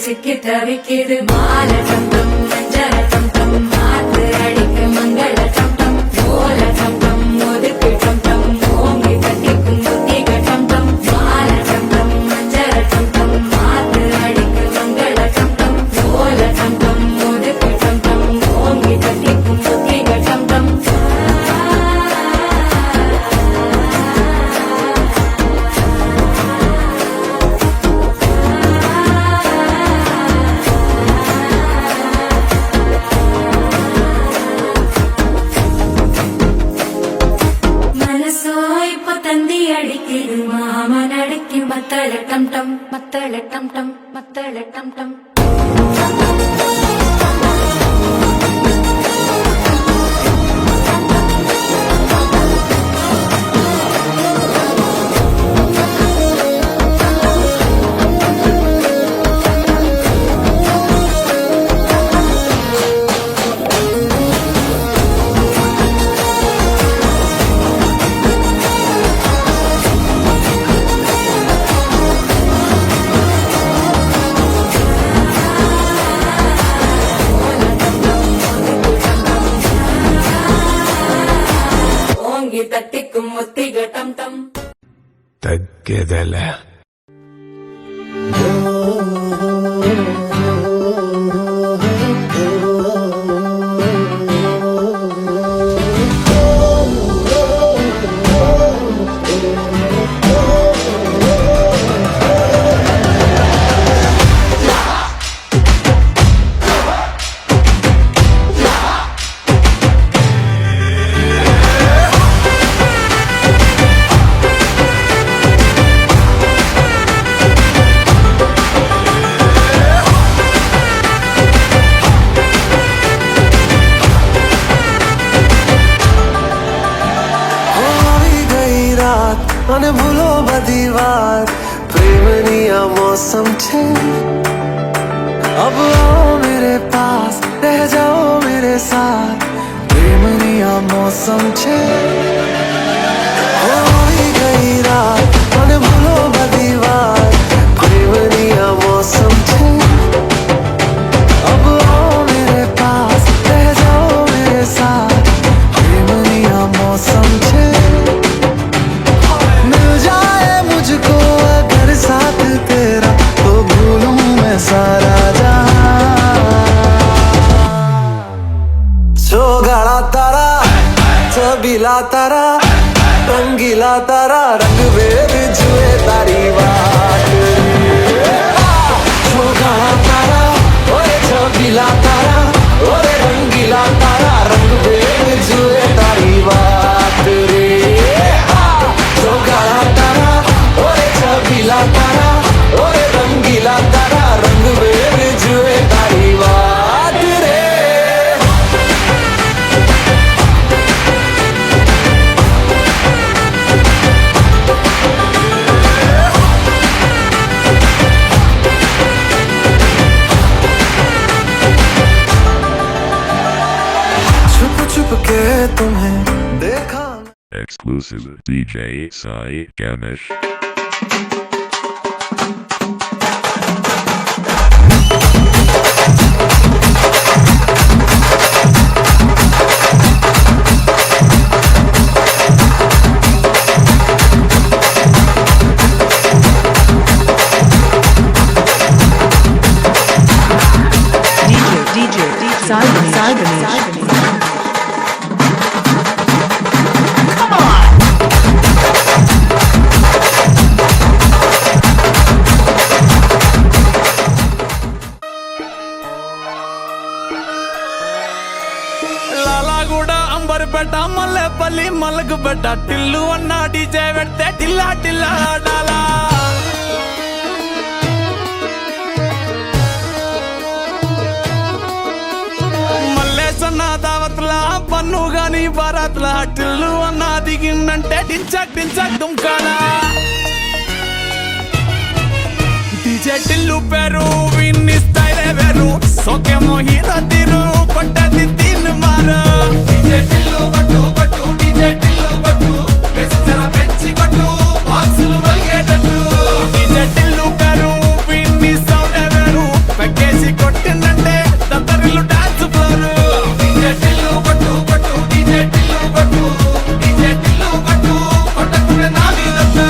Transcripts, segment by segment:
சிக்கி தவிக்கிது மால டம் டம் மஞ்சள டம் டம் மாத்து அடிக்க மங்கள டம் டம் ஓல டம் டம் ஒதுக்கு டம் டம் ஓங்கி தட்டிக்கும் புத்திக டம் டம் மால டம் டம் மஞ்சள டம் டம் மாத்து அடிக்க மங்கள டம் டம் ஓல டம் டம் ஒதுக்கு டம் டம் ஓங்கி தட்டிக்கும் புத்திக டம் டம் அடிக்கிது மாமன் அடிக்கி மத்தள டம் டம் மத்தள டம் டம் மத்தள டம் டம் தட்டிக்கும் முத்திக டம் டம் தக்கதல મને ભૂલો બધી વાત પ્રેમની આ મૌસમ છે अब आओ मेरे पास रह जाओ मेरे साथ प्रेमनी आ मौसम छे होई गई रात મને ભૂલો બધી વાત प्रेमनी आ मौसम छे अब आओ मेरे पास रह जाओ मेरे साथ प्रेमनी आ मौसम छे मुझको अगर साथ तेरा तो भूलूं मैं सारा जहां चौगाड़ा तारा छबीला तारा रंगीला तारा रंग वेद जुए तारी बात चौगाड़ा तारा ओए छबीला तारा ओए रंगीला तारा रंग वेद जुए तारी बात रे चौगाड़ा तारा छबीला तारा ओए रंगीला तारा रंग वेद जुए तारी बात रे छुप छुप के तुम्हें देखा Exclusive DJ Sai Ganesh. DJ Lalaguda Amberpet Mallepally Malakpet Tillu అన్న డీజే పెడితే టిల్లా టిల్లా ఆడాలా మల్లేసన్న దావత్ల పన్ను గాని బారాత్ల టిల్లు అన్న దిగిందంటే డించక్ డించక్ దుంకాలా డీజే టిల్లు పేరు విన్ని స్టైల్ వేరు సోకేమో హీరో తీరు కొట్టది తీన్ మారు డీజే టిల్లు కొట్టు కొట్టు డీజే టిల్లు కొట్టు వెచ్చర పెంచి కొట్టు బాక్సులు వలిగేటట్టు డీజే టిల్లు పేరు విన్ని సౌండ్ వేరు పెక్కేసి కొట్టిందంటే దత్తరిల్లు డాన్స్ ఫ్లోరు డీజే టిల్లు కొట్టు కొట్టు డీజే టిల్లు కొట్టు డీజే టిల్లు కొట్టు కొట్టకునే నా మీదట్టు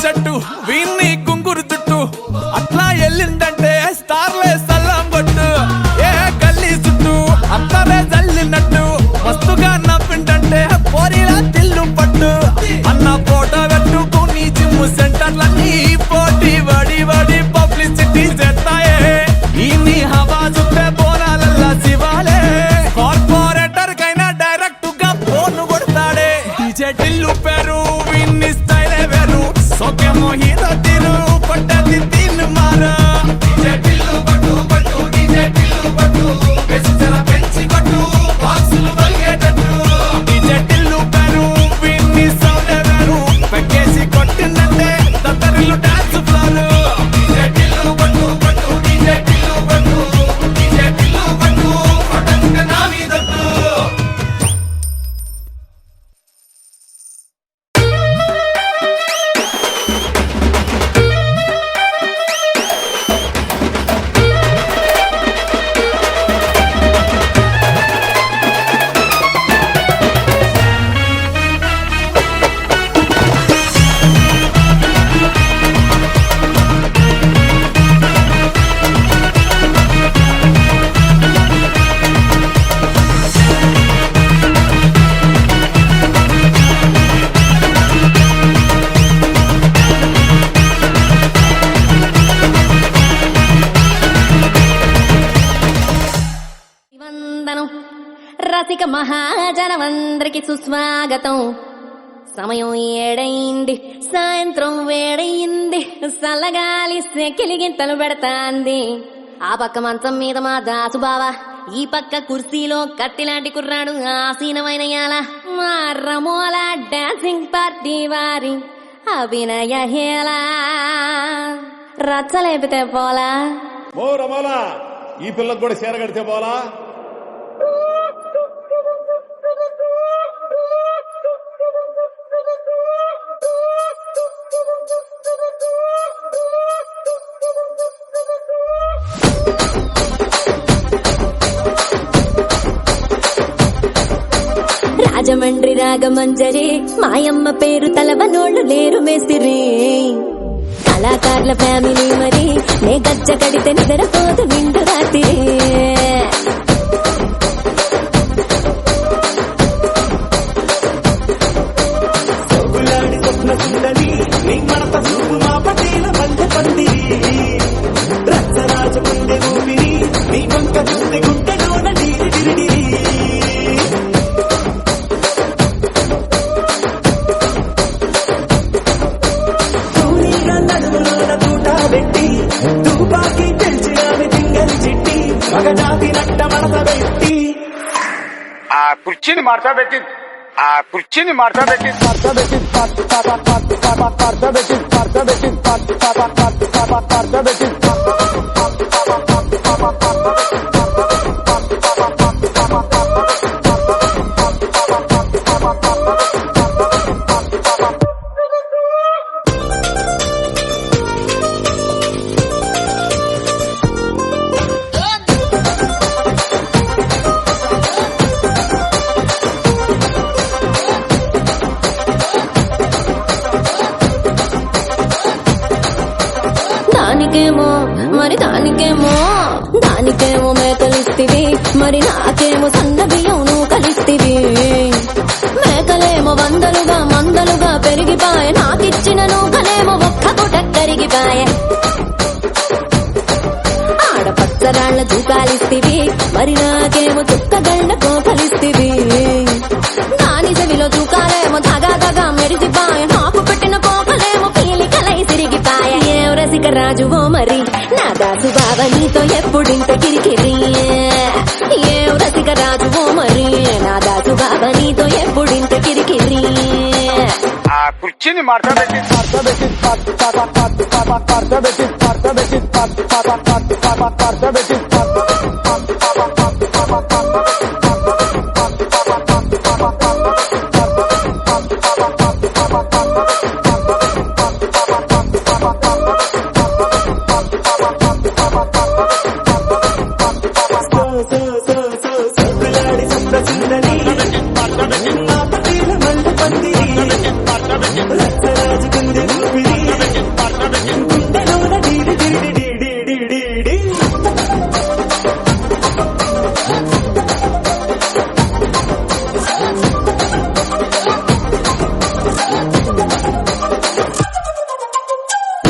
షట్టు వీన్ని కుంగురు చుట్టూ అట్లా ఎల్లిందంటే స్టార్లే సల్లం కొట్టు ఏ గల్లీ చుట్టూ అత్తరే జల్లినట్టు మస్తుగా నవ్విందంటే పోరిలా తిల్లు పట్టు అన్న ఫోటో పెట్టుకుని జిమ్ సెంటర్లన్నీ పోటీ వడి వడి పబ్లిసిటీ చేస్తాయే ఈ హవా చుట్టే బోనాలల్లా శివాలే కార్పొరేటర్ కైనా డైరెక్ట్ గా ఫోన్ కొడతాడే డీజే టిల్లు పేరు విన్ని స్టైల్ వేరు సోకేమో హీరో తీరు కొట్టది తీన్ మారు డీజే టిల్లు కొట్టు కొట్టు డీజే టిల్లు కొట్టు వెచ్చర పెంచి కొట్టు బాక్సులు వలిగేటట్టు డీజే టిల్లు పేరు విన్ని సౌండ్ వేరు పెక్కేసి కొట్టిందంటే దత్తరిల్లు డాన్స్ ఫ్లోరు డీజే టిల్లు కొట్టు కొట్టు డీజే టిల్లు కొట్టు డీజే టిల్లు కొట్టు కొట్టకునే నా మీదట్టు వందనం రసిక మహాజనమందరికి సుస్వాగతం సమయం ఏడైంది సాయంత్రం వేడయింది చల్లగాలి సెకిలిగింతలు పెడతాంది ఆ పక్క మంచం మీద మా దాసు బావ ఈ పక్క కుర్సీలో కత్తిలాంటి కుర్రాడు ఆసీనమైన యాల మా రమోల డాన్సింగ్ పార్టీ వారి అభినయ హేలా రచ్చలేపితే పోలా ఓ రమాలా ఈ పిల్లకు కూడా చీర కడితే పోలా రాజమండ్రి రాగమంజరి మాయమ్మ పేరు తలవనోళ్ళు లేరు మేస్తిరి కళాకారుల ఫ్యామిలీ మరి నే గజ్జ కడితే నిద్రపోదు నిండు రాత్రి కుర్చీని మార్చబెట్టి దానికేమో మేకలిస్తివి మరి నాకేమో సన్న బియ్యం నువ్వు కలిస్తివి మేకలేమో మందలుగా పెరిగిపాయ నాకిచ్చిన నూకలేమో ఒక్క పూట కరిగిపాయ ఆడపచ్చరాళ్ల తూకాలిస్తివి మరి నాకేమో చుక్కగళ్ళ కోకలిస్తివి దాని చెవిలో తూకాలేమో దగా మెరిసిపాయ నాకు పెట్టిన కోకలేమో పీలికలై సిరిగిపాయ ఏం రసిక రాజువో మరి నా దాసు బావ నీతో ఎప్పుడింత కిరికిరి ఏం రసిక రాజువో మరి నా దాసు బావ నీతో ఎప్పుడింత కిరికిరి ఆ కుర్చీని మార్చబెట్టి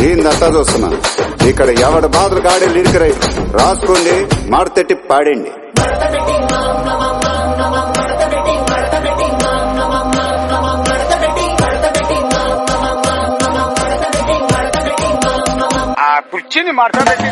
ఏందంతా చూస్తున్నా ఇక్కడ ఎవడ బాధలు గాడే లిరిక్ రైట్ రాసుకోండి మాడతెట్టి పాడండి ఆ కుర్చీని మార్చబెట్టి